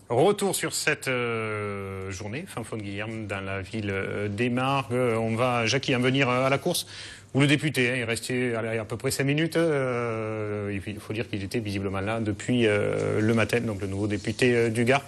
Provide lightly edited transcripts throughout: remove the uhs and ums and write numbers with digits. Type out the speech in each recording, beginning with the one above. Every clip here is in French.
Retour sur cette journée, fin fond de Guilherme, dans la ville des Margues. On va, Jackie, en venir à la course. Où le député, il restait à peu près 5 minutes. Il faut dire qu'il était visiblement là depuis le matin, donc le nouveau député du Gard.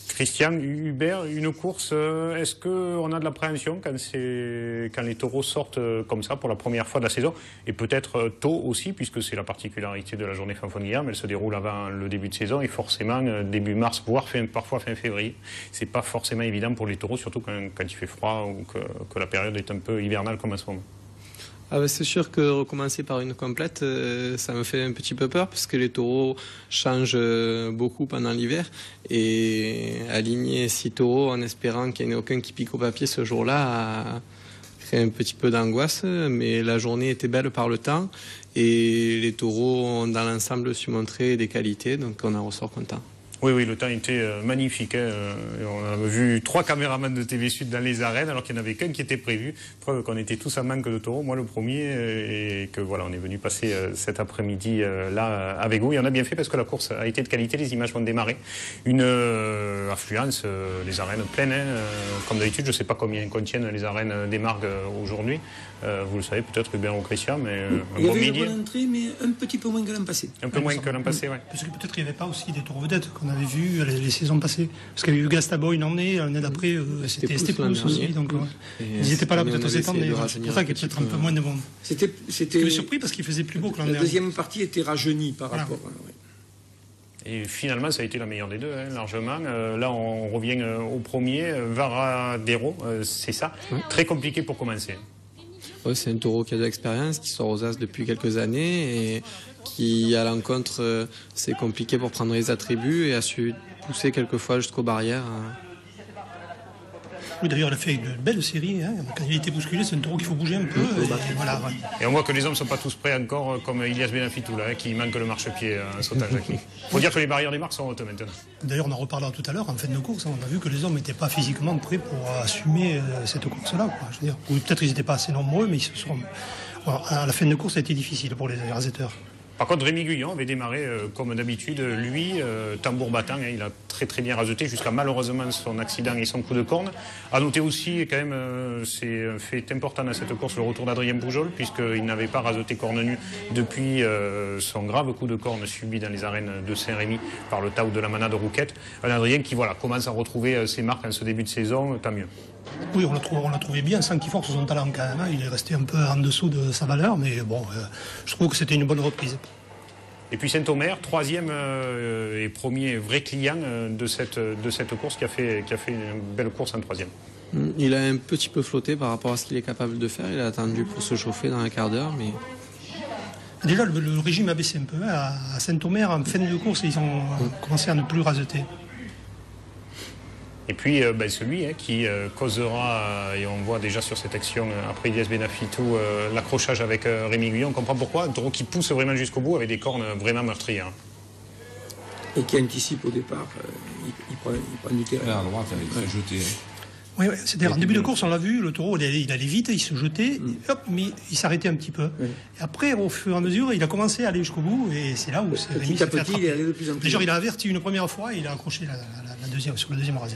Christian, Hubert, une course, est-ce qu'on a de l'appréhension quand les taureaux sortent comme ça pour la première fois de la saison? Et peut-être tôt aussi, puisque c'est la particularité de la journée fin fond de Guilherme, elle se déroule avant le début de saison et forcément début mars, voire parfois fin février. C'est pas forcément évident pour les taureaux, surtout quand il fait froid ou que la période est un peu hivernale comme en ce moment. Ah ben c'est sûr que recommencer par une complète, ça me fait un petit peu peur parce que les taureaux changent beaucoup pendant l'hiver et aligner 6 taureaux en espérant qu'il n'y en ait aucun qui pique au papier ce jour-là crée un petit peu d'angoisse, mais la journée était belle par le temps et les taureaux ont dans l'ensemble su montrer des qualités, donc on en ressort content. Oui, le temps était magnifique. Hein. On a vu 3 caméramans de TV Sud dans les arènes, alors qu'il n'y en avait qu'un qui était prévu. Preuve qu'on était tous à manque de taureaux, moi le premier, et que voilà, on est venu passer cet après-midi là avec vous. Et on a bien fait parce que la course a été de qualité, les images vont démarrer. Une affluence, les arènes pleines, hein. Comme d'habitude, je ne sais pas combien contiennent les arènes des Margues aujourd'hui. Vous le savez peut-être, Hubert ou Christian, mais il y avait une bonne entrée, mais un petit peu moins que l'an passé. Un peu moins que l'an passé, oui. Parce que peut-être qu'il n'y avait pas aussi des taureaux vedettes qu'on avait vus les saisons passées. Parce qu'il y avait eu Gastabo une année, l'année d'après, c'était Stépousse aussi. Donc, ils n'étaient pas là peut-être cette année. C'est pour ça qu'il y a peut-être un peu moins de monde. C'était surpris parce qu'il faisait plus beau que l'an dernier. La deuxième partie était rajeunie par rapport. Et finalement, ça a été la meilleure des deux, hein, largement. Là, on revient au premier, Varadero, c'est ça. Très compliqué pour commencer. Ouais, c'est un taureau qui a de l'expérience, qui sort aux as depuis quelques années et qui, à l'encontre, c'est compliqué pour prendre les attributs et a su pousser quelquefois jusqu'aux barrières. Oui, d'ailleurs, il a fait une belle série. Hein. Quand il a été bousculé, c'est un taureau qu'il faut bouger un peu. Voilà. Et on voit que les hommes ne sont pas tous prêts encore, comme Ilias Benafitou, là, qui manque le marchepied en sautage. Il faut dire que les barrières des marques sont hautes maintenant. D'ailleurs, on en reparlera tout à l'heure. En fin de course, on a vu que les hommes n'étaient pas physiquement prêts pour assumer cette course-là. Je veux dire, ou peut-être qu'ils n'étaient pas assez nombreux, mais ils se sont. Voilà, à la fin de course, ça a été difficile pour les rasetteurs. Par contre, Rémi Guyon avait démarré comme d'habitude, lui, tambour battant, hein, il a très bien raseté jusqu'à malheureusement son accident et son coup de corne. À noter aussi, quand même, c'est un fait important dans cette course, le retour d'Adrien Poujol, puisqu'il n'avait pas raseté corne nue depuis son grave coup de corne subi dans les arènes de Saint-Rémy par le Tao de la Manade Rouquette. Un Adrien qui commence à retrouver ses marques en ce début de saison, tant mieux. Oui, on l'a trouvé bien, sans qu'il force son talent quand même. Il est resté un peu en dessous de sa valeur, mais bon, je trouve que c'était une bonne reprise. Et puis Saint-Omer, troisième et premier vrai client de cette course qui a fait une belle course en troisième. Il a un petit peu flotté par rapport à ce qu'il est capable de faire. Il a attendu pour se chauffer dans un quart d'heure, mais... Déjà, le régime a baissé un peu. Hein. À Saint-Omer, en fin de course, ils ont commencé à ne plus raseter. Et puis celui qui causera, et on voit déjà sur cette action après Ilias Benafitou, l'accrochage avec Rémi Guyon. On comprend pourquoi. Un taureau qui pousse vraiment jusqu'au bout avec des cornes vraiment meurtrières. Et qui anticipe au départ, il prend du terrain. À droite, il s'est jeté. Oui, c'est-à-dire en début de course, on l'a vu, le taureau, il allait vite, il se jetait, hop, mais il s'arrêtait un petit peu. Et après, au fur et à mesure, il a commencé à aller jusqu'au bout, et c'est là où Rémi s'est fait attraper. Il est allé de plus en plus. D'ailleurs, il a averti une première fois, et il a accroché la deuxième, sur le deuxième rasé.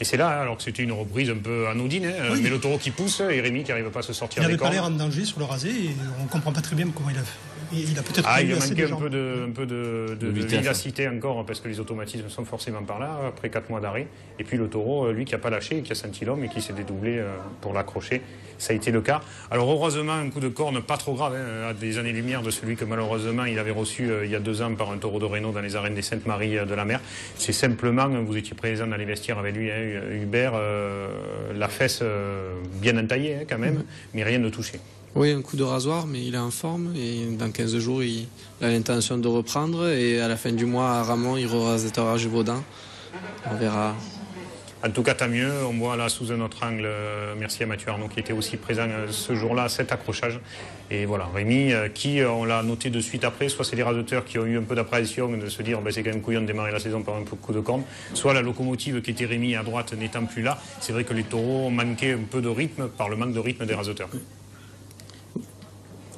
Et c'est là, alors que c'était une reprise un peu anodine, hein, mais le taureau qui pousse et Rémi qui n'arrive pas à se sortir des cornes. Il n'avait pas l'air en danger sur le rasé, et on ne comprend pas très bien comment il a fait. Il a peut-être il a manqué un peu de vivacité encore, parce que les automatismes sont forcément par là, après 4 mois d'arrêt. Et puis le taureau, lui, qui n'a pas lâché, qui a senti l'homme et qui s'est dédoublé pour l'accrocher. Ça a été le cas. Alors heureusement, un coup de corne pas trop grave, hein, à des années-lumière de celui que malheureusement il avait reçu il y a 2 ans par un taureau de Reynaud dans les arènes des Saintes-Maries de la Mer. C'est simplement, vous étiez présent dans les vestiaires avec lui, hein, Hubert, la fesse bien entaillée quand même, mais rien de touché. Oui, un coup de rasoir, mais il est en forme et dans 15 jours, il a l'intention de reprendre et à la fin du mois, à Ramon, il re-rasettera Gévaudan. On verra. En tout cas, tant mieux. On voit là sous un autre angle, merci à Mathieu Arnaud qui était aussi présent ce jour-là, cet accrochage. Et voilà, Rémi, qui, on l'a noté de suite après, soit c'est les raseteurs qui ont eu un peu d'appréhension de se dire c'est quand même couillon de démarrer la saison par un coup de corne, soit la locomotive qui était Rémi à droite n'étant plus là. C'est vrai que les taureaux manquaient un peu de rythme par le manque de rythme des raseteurs.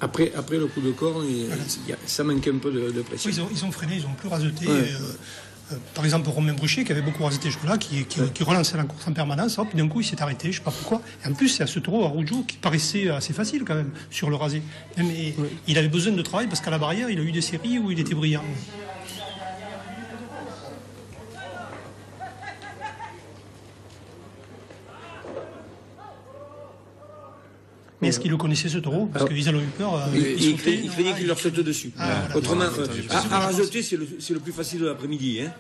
Après le coup de corne, ça manque un peu de pression. Oui, ils ont freiné, ils n'ont plus raseté. Par exemple, Romain Bruchet, qui avait beaucoup rasé jusque-là, qui relançait la course en permanence, hop, d'un coup, il s'est arrêté, je ne sais pas pourquoi. Et en plus, c'est à ce taureau, à Rougeau, qui paraissait assez facile quand même, sur le rasé. Mais il avait besoin de travail, parce qu'à la barrière, il a eu des séries où il était brillant. Mais est-ce qu'ils le connaissaient, ce taureau? Parce qu'ils en ont eu peur. Il craignait qu'il leur saute dessus. Voilà. Autrement, à raseter, c'est le plus facile de l'après-midi. Hein.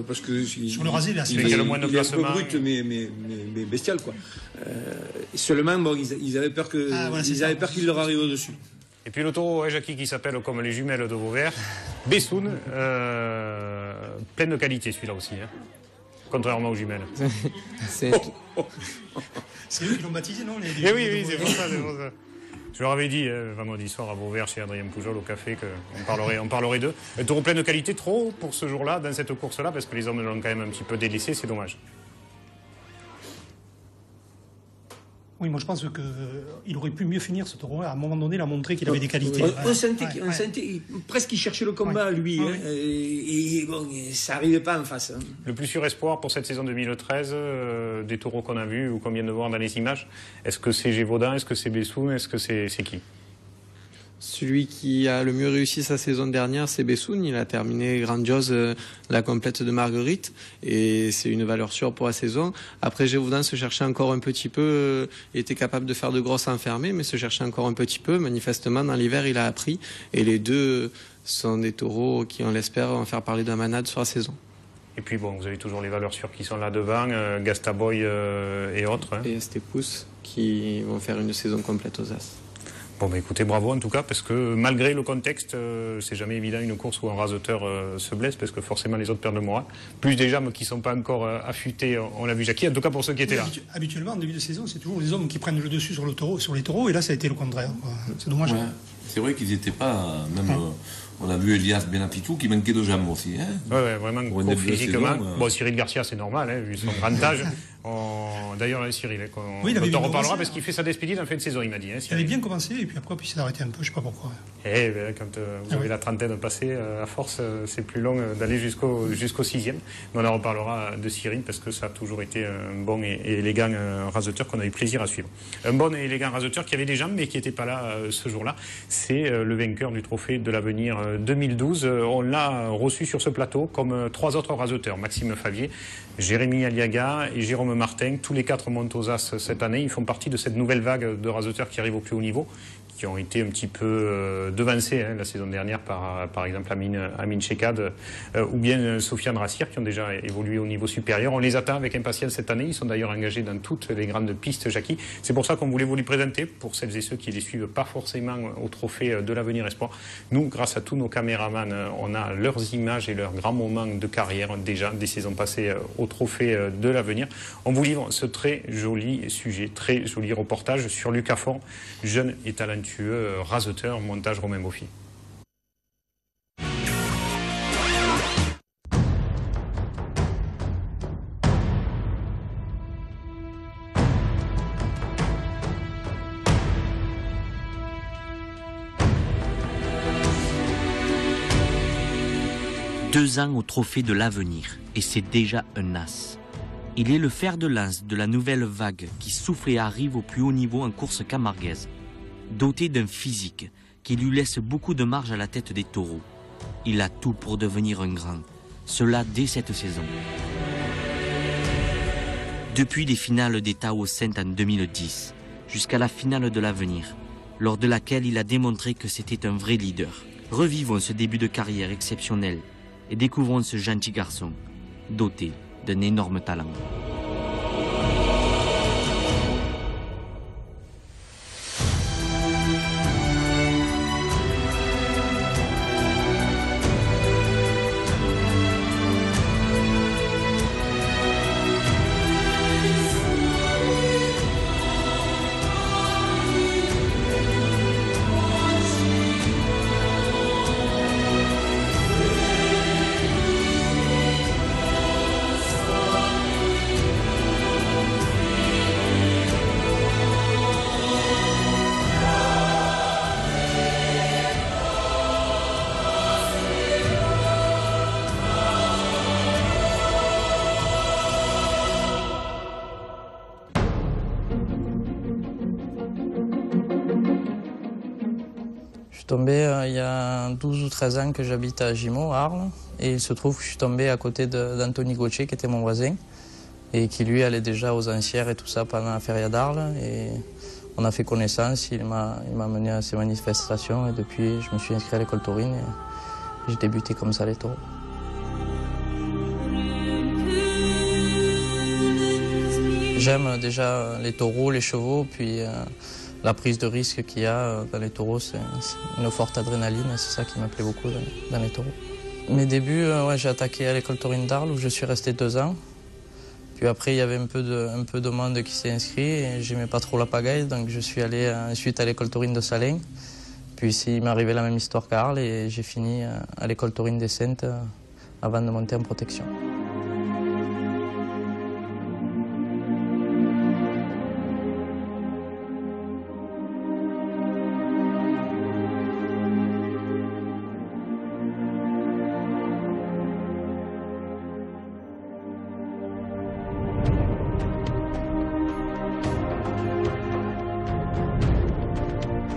Parce que sur le rasé, là, il est un peu brut, mais bestial, quoi. Seulement, bon, ils avaient peur qu'il leur arrive au-dessus. Et puis le taureau, Jackie, qui s'appelle comme les jumelles de Vauvert, Bessoun, plein de qualité celui-là aussi, hein, contrairement aux jumelles. C'est eux qui l'ont baptisé, non? Oui, c'est pour ça. Je leur avais dit vendredi soir à Vauvert chez Adrien Poujol au café qu'on parlerait d'eux. Un taureau plein de qualité, trop pour ce jour-là, dans cette course-là, parce que les hommes l'ont quand même un petit peu délaissé, c'est dommage. Oui, moi je pense qu'il aurait pu mieux finir ce taureau. À un moment donné, il a montré qu'il avait des qualités. On sentait presque qu'il cherchait le combat, lui. Hein, et bon, ça n'arrivait pas en face. Hein. Le plus sûr espoir pour cette saison 2013, des taureaux qu'on a vus ou qu'on vient de voir dans les images, est-ce que c'est Gévaudan, est-ce que c'est Bessoun, est-ce que c'est qui? Celui qui a le mieux réussi sa saison dernière, c'est Bessoun. Il a terminé grandiose la complète de Marguerite et c'est une valeur sûre pour la saison. Après, Gévaudan se cherchait encore un petit peu, était capable de faire de grosses enfermées, mais se cherchait encore un petit peu. Manifestement, dans l'hiver, il a appris et les deux sont des taureaux qui, on l'espère, vont faire parler d'un manade sur la saison. Et puis bon, vous avez toujours les valeurs sûres qui sont là devant, Gastaboy et autres. Hein. Et Estepous qui vont faire une saison complète aux As. Bon, bah écoutez, bravo en tout cas, parce que malgré le contexte, c'est jamais évident une course où un raseteur se blesse, parce que forcément les autres perdent le moral. Plus des jambes qui ne sont pas encore affûtées, on l'a vu Jackie, en tout cas pour ceux qui étaient là. Habituellement, en début de saison, c'est toujours les hommes qui prennent le dessus sur les taureaux, et là ça a été le contraire. C'est dommage. Ouais. C'est vrai qu'ils n'étaient pas, même on a vu Elias Benapitou qui manquait de jambes aussi. Hein. Ouais, vraiment court physiquement. Bon, Cyril Garcia, c'est normal, hein, vu son grand âge. D'ailleurs, Cyril, on en reparlera parce qu'il fait sa despédide en fin de saison, il m'a dit. Hein, il avait bien commencé et puis après, il s'est arrêté un peu, je ne sais pas pourquoi. Et quand vous avez la trentaine passée, à force, c'est plus long d'aller jusqu'au 6e. Mais on en reparlera de Cyril parce que ça a toujours été un bon et élégant raseteur qu'on a eu plaisir à suivre. Un bon et élégant raseteur qui avait des jambes mais qui n'était pas là ce jour-là. C'est le vainqueur du trophée de l'avenir 2012. On l'a reçu sur ce plateau comme 3 autres raseteurs. Maxime Favier, Jérémy Aliaga et Jérôme Martin. Tous les 4 montent aux As cette année. Ils font partie de cette nouvelle vague de raseteurs qui arrivent au plus haut niveau, qui ont été un petit peu devancés la saison dernière par exemple Amine Chekad ou bien Sofiane Rassir qui ont déjà évolué au niveau supérieur. On les attend avec impatience cette année. Ils sont d'ailleurs engagés dans toutes les grandes pistes, Jackie. C'est pour ça qu'on voulait vous les présenter, pour celles et ceux qui les suivent pas forcément au trophée de l'avenir espoir. Nous, grâce à tous nos caméramans, on a leurs images et leurs grands moments de carrière déjà des saisons passées au trophée de l'avenir. On vous livre ce très joli sujet, très joli reportage sur Lucas Fort, jeune et talentueux raseteur, montage Romain Beaufy. Deux ans au trophée de l'avenir, et c'est déjà un as. Il est le fer de lance de la nouvelle vague qui souffle et arrive au plus haut niveau en course camarguaise. Doté d'un physique qui lui laisse beaucoup de marge à la tête des taureaux. Il a tout pour devenir un grand, cela dès cette saison. Depuis les finales des Tao Saint en 2010, jusqu'à la finale de l'avenir, lors de laquelle il a démontré que c'était un vrai leader. Revivons ce début de carrière exceptionnel et découvrons ce gentil garçon, doté d'un énorme talent. suis tombé il y a 12 ou 13 ans que j'habite à Gimont, à Arles. Et il se trouve que je suis tombé à côté d'Anthony Gauthier, qui était mon voisin, et qui lui allait déjà aux enchères et tout ça pendant la feria d'Arles. Et on a fait connaissance, il m'a mené à ces manifestations et depuis je me suis inscrit à l'école taurine et j'ai débuté comme ça les taureaux. J'aime déjà les taureaux, les chevaux, puis la prise de risque qu'il y a dans les taureaux, c'est une forte adrénaline, c'est ça qui me plaît beaucoup dans les taureaux. Mes débuts, j'ai attaqué à l'école taurine d'Arles où je suis resté 2 ans. Puis après, il y avait un peu de monde qui s'est inscrit et j'aimais pas trop la pagaille, donc je suis allé ensuite à l'école taurine de Salins. Puis ici, il m'est arrivé la même histoire qu'à Arles et j'ai fini à l'école taurine des Saintes avant de monter en protection.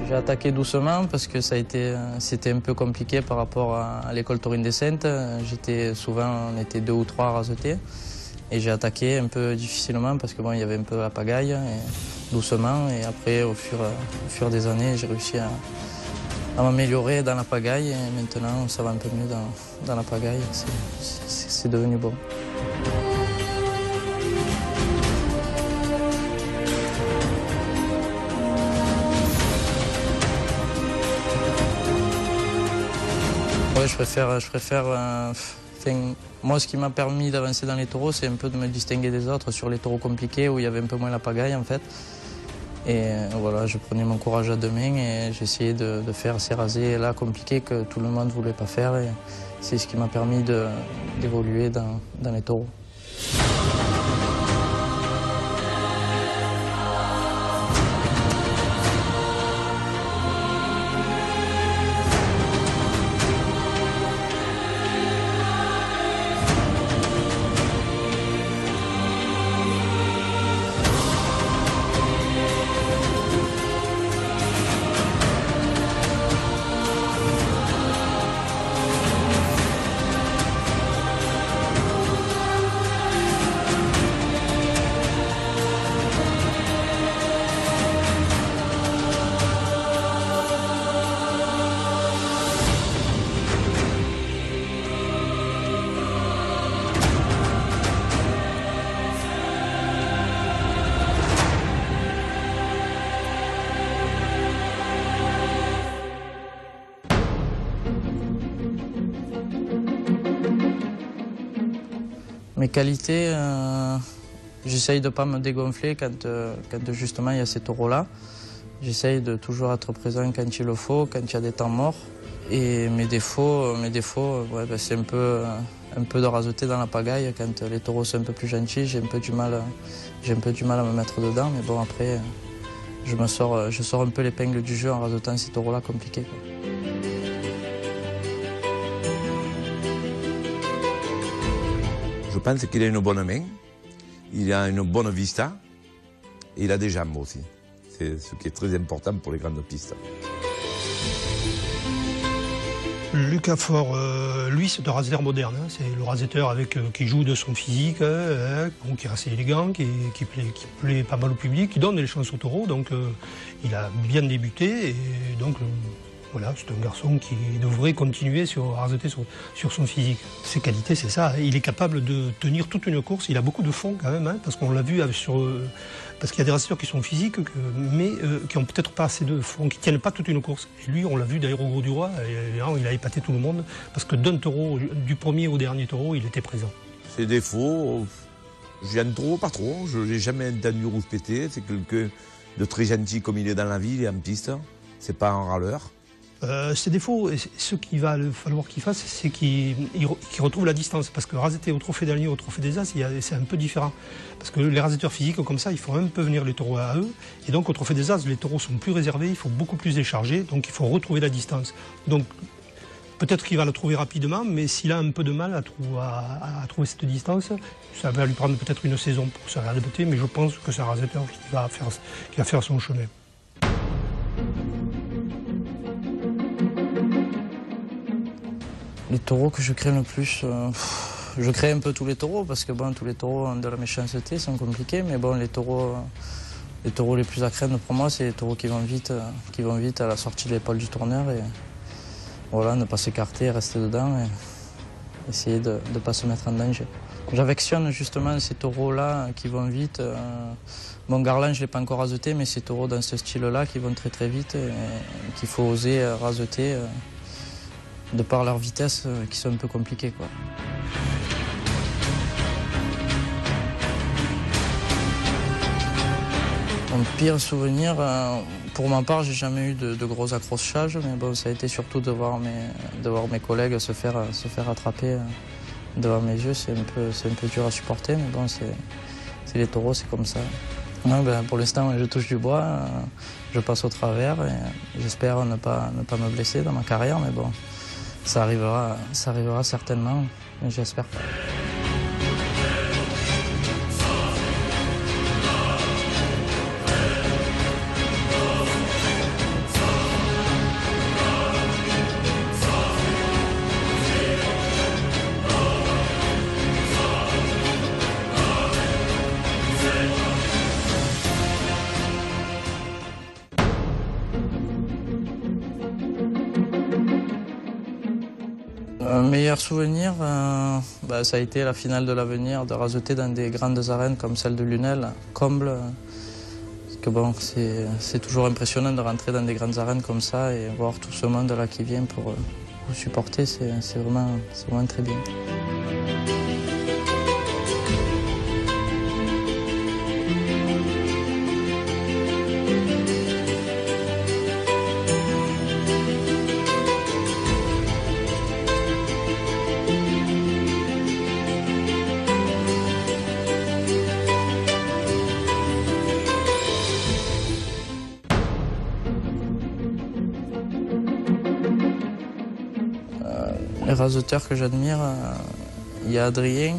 J'ai attaqué doucement parce que c'était un peu compliqué par rapport à l'école taurine des Saintes. On était 2 ou 3 à raseter. Et j'ai attaqué un peu difficilement parce que il y avait un peu la pagaille, et doucement. Et après, au fur des années, j'ai réussi à m'améliorer dans la pagaille. Et maintenant, ça va un peu mieux dans la pagaille. C'est devenu bon. Ouais, je préfère moi, ce qui m'a permis d'avancer dans les taureaux, c'est un peu de me distinguer des autres sur les taureaux compliqués où il y avait un peu moins la pagaille en fait. Et voilà, je prenais mon courage à 2 mains et j'essayais de faire ces rasés là compliqués que tout le monde ne voulait pas faire. Et c'est ce qui m'a permis d'évoluer dans les taureaux. Mes qualités, j'essaye de ne pas me dégonfler quand justement il y a ces taureaux-là. J'essaye de toujours être présent quand il le faut, quand il y a des temps morts. Et mes défauts c'est un peu de raseter dans la pagaille. Quand les taureaux sont un peu plus gentils, j'ai un peu du mal à me mettre dedans. Mais bon, après, je sors un peu l'épingle du jeu en rasetant ces taureaux-là compliqués, quoi. Je pense qu'il a une bonne main, il a une bonne vista et il a des jambes aussi. C'est ce qui est très important pour les grandes pistes. Lucas Faure, lui, c'est un raseteur moderne. Hein. C'est le raseteur qui joue de son physique, qui est assez élégant, qui plaît pas mal au public, qui donne des chances aux taureaux. Donc, il a bien débuté et donc... Voilà, c'est un garçon qui devrait continuer à raseter sur son physique. Ses qualités, c'est ça. Il est capable de tenir toute une course. Il a beaucoup de fond quand même, hein, parce qu'on l'a vu parce qu'il y a des raseteurs qui sont physiques, mais qui n'ont peut-être pas assez de fond, qui ne tiennent pas toute une course. Et lui, on l'a vu d'ailleurs au Gros du Roi, il a épaté tout le monde, parce que d'un taureau, du premier au dernier taureau, il était présent. Ses défauts, j'aime trop, pas trop. Je n'ai jamais entendu rouspéter. C'est quelqu'un de très gentil comme il est dans la vie, il est en piste. C'est pas un râleur. Ses défauts, ce qu'il va falloir qu'il fasse, c'est qu'il retrouve la distance. Parce que raseter au trophée d'Agneau, au trophée des As, c'est un peu différent. Parce que les raseteurs physiques, comme ça, il faut un peu venir les taureaux à eux. Et donc, au trophée des As, les taureaux sont plus réservés, il faut beaucoup plus les charger. Donc, il faut retrouver la distance. Donc, peut-être qu'il va la trouver rapidement, mais s'il a un peu de mal à trouver cette distance, ça va lui prendre peut-être une saison pour se réadapter. Mais je pense que c'est un raseteur qui va faire son chemin. Les taureaux que je crains le plus, je crains un peu tous les taureaux parce que bon, tous les taureaux ont de la méchanceté, sont compliqués, mais bon, les taureaux les plus à craindre pour moi, c'est les taureaux qui vont vite à la sortie de l'épaule du tourneur et voilà, ne pas s'écarter, rester dedans et essayer de ne pas se mettre en danger. J'affectionne justement ces taureaux-là qui vont vite. Mon Garland, je ne l'ai pas encore raseté, mais ces taureaux dans ce style-là qui vont très très vite et qu'il faut oser raseter de par leur vitesse qui sont un peu compliquées, quoi. Mon pire souvenir, pour ma part, j'ai jamais eu de gros accrochages, mais bon, ça a été surtout de voir mes collègues se faire attraper devant mes yeux. C'est un peu dur à supporter, mais bon, c'est les taureaux, c'est comme ça. Ouais, ben, pour l'instant, je touche du bois, je passe au travers et j'espère ne pas me blesser dans ma carrière, mais bon, ça arrivera certainement, mais j'espère pas. Un meilleur souvenir, ça a été la finale de l'Avenir, de raseter dans des grandes arènes comme celle de Lunel, Comble. Parce que bon, c'est toujours impressionnant de rentrer dans des grandes arènes comme ça et voir tout ce monde-là qui vient pour vous supporter, c'est vraiment très bien. Les raseteurs que j'admire, il y a Adrien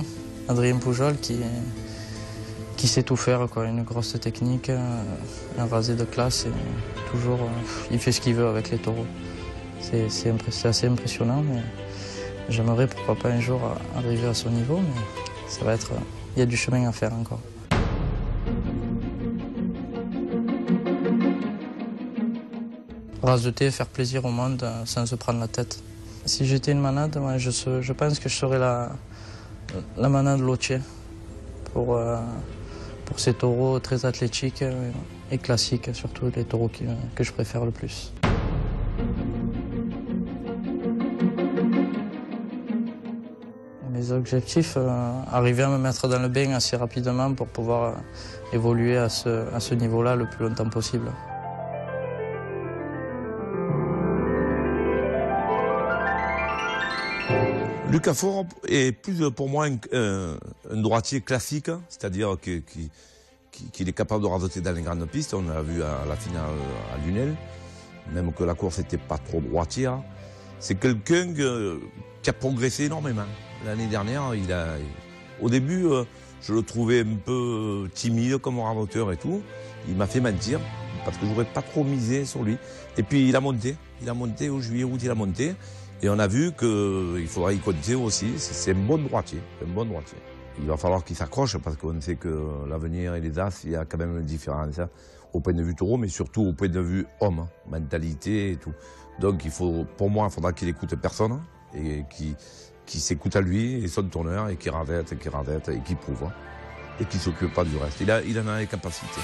Poujol qui sait tout faire, quoi. Une grosse technique, un rasé de classe et toujours il fait ce qu'il veut avec les taureaux. C'est assez impressionnant, mais j'aimerais pourquoi pas un jour arriver à son niveau, mais ça va être, il y a du chemin à faire encore. Raseter, faire plaisir au monde sans se prendre la tête. Si j'étais une manade, je pense que je serais la manade Lotier pour ces taureaux très athlétiques et classiques, surtout les taureaux que je préfère le plus. Mes objectifs, arriver à me mettre dans le bain assez rapidement pour pouvoir évoluer à ce niveau-là le plus longtemps possible. Lucas Faure est plus pour moi un droitier classique, c'est-à-dire qu'il est capable de raseter dans les grandes pistes. On l'a vu à la finale à Lunel, même que la course n'était pas trop droitière. C'est quelqu'un qui a progressé énormément. L'année dernière, au début, je le trouvais un peu timide comme raseteur et tout. Il m'a fait mentir parce que je n'aurais pas trop misé sur lui. Et puis il a monté au juillet-août, il a monté. Et on a vu qu'il faudra y compter aussi. C'est un bon droitier, Il va falloir qu'il s'accroche parce qu'on sait que l'Avenir et les As, il y a quand même une différence au point de vue taureau, mais surtout au point de vue homme, mentalité et tout. Donc pour moi, il faudra qu'il écoute personne et qu'il s'écoute à lui et son tourneur et qu'il ravette et qu'il prouve et qu'il ne s'occupe pas du reste. Il en a les capacités.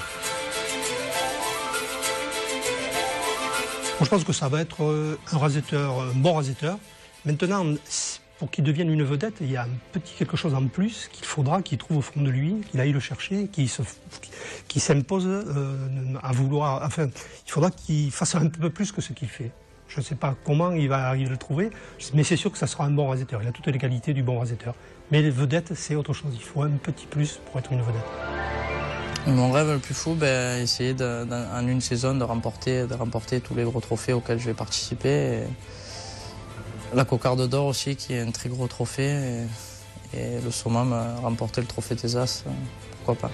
Je pense que ça va être un bon rasetteur. Maintenant, pour qu'il devienne une vedette, il y a un petit quelque chose en plus qu'il faudra qu'il trouve au fond de lui, qu'il aille le chercher, qu'il s'impose à vouloir. Enfin, il faudra qu'il fasse un peu plus que ce qu'il fait. Je ne sais pas comment il va arriver à le trouver, mais c'est sûr que ça sera un bon rasetteur. Il a toutes les qualités du bon rasetteur. Mais les vedettes, c'est autre chose. Il faut un petit plus pour être une vedette. Mon rêve le plus fou, essayer en une saison de remporter tous les gros trophées auxquels je vais participer. Et la cocarde d'or aussi, qui est un très gros trophée. Et le summum, remporter le trophée des As, pourquoi pas.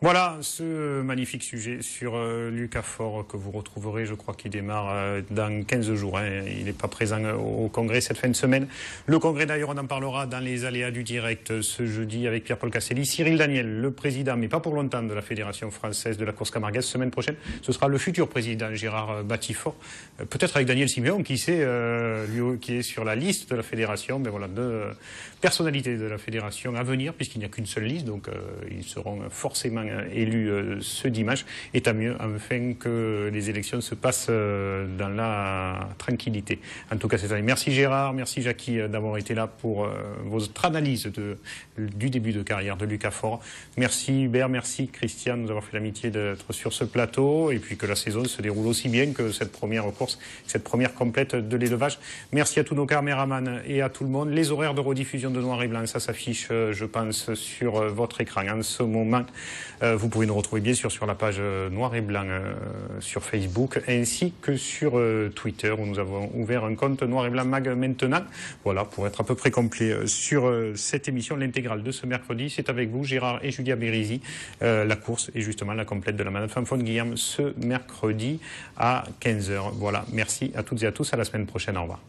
Voilà ce magnifique sujet sur Lucas Faure que vous retrouverez, je crois qu'il démarre dans 15 jours. Hein. Il n'est pas présent au congrès cette fin de semaine. Le congrès d'ailleurs, on en parlera dans les aléas du direct ce jeudi avec Pierre-Paul Casselli. Cyril Daniel, le président, mais pas pour longtemps, de la Fédération française de la course camarguaise. Semaine prochaine, ce sera le futur président Gérard Batifort. Peut-être avec Daniel Siméon, qui sait, lui qui est sur la liste de la fédération. Mais voilà, deux personnalités de la fédération à venir, puisqu'il n'y a qu'une seule liste, donc ils seront forcément élus ce dimanche, et tant mieux enfin que les élections se passent dans la tranquillité. En tout cas, c'est ça. Merci Gérard, merci Jackie d'avoir été là pour votre analyse du début de carrière de Lucas Faure. Merci Hubert, merci Christian de nous avoir fait l'amitié d'être sur ce plateau, et puis que la saison se déroule aussi bien que cette première course, cette première complète de l'élevage. Merci à tous nos caméramans et à tout le monde. Les horaires de rediffusion de Noir et Blanc, ça s'affiche, je pense, sur votre écran en ce moment. Vous pouvez nous retrouver bien sûr sur la page Noir et Blanc sur Facebook, ainsi que sur Twitter, où nous avons ouvert un compte Noir et Blanc Mag maintenant. Voilà, pour être à peu près complet sur cette émission, l'intégrale de ce mercredi. C'est avec vous, Gérard et Julia Bérisy. La course et justement la complète de la Madame Fanfone-Guilherme ce mercredi à 15h. Voilà, merci à toutes et à tous. À la semaine prochaine. Au revoir.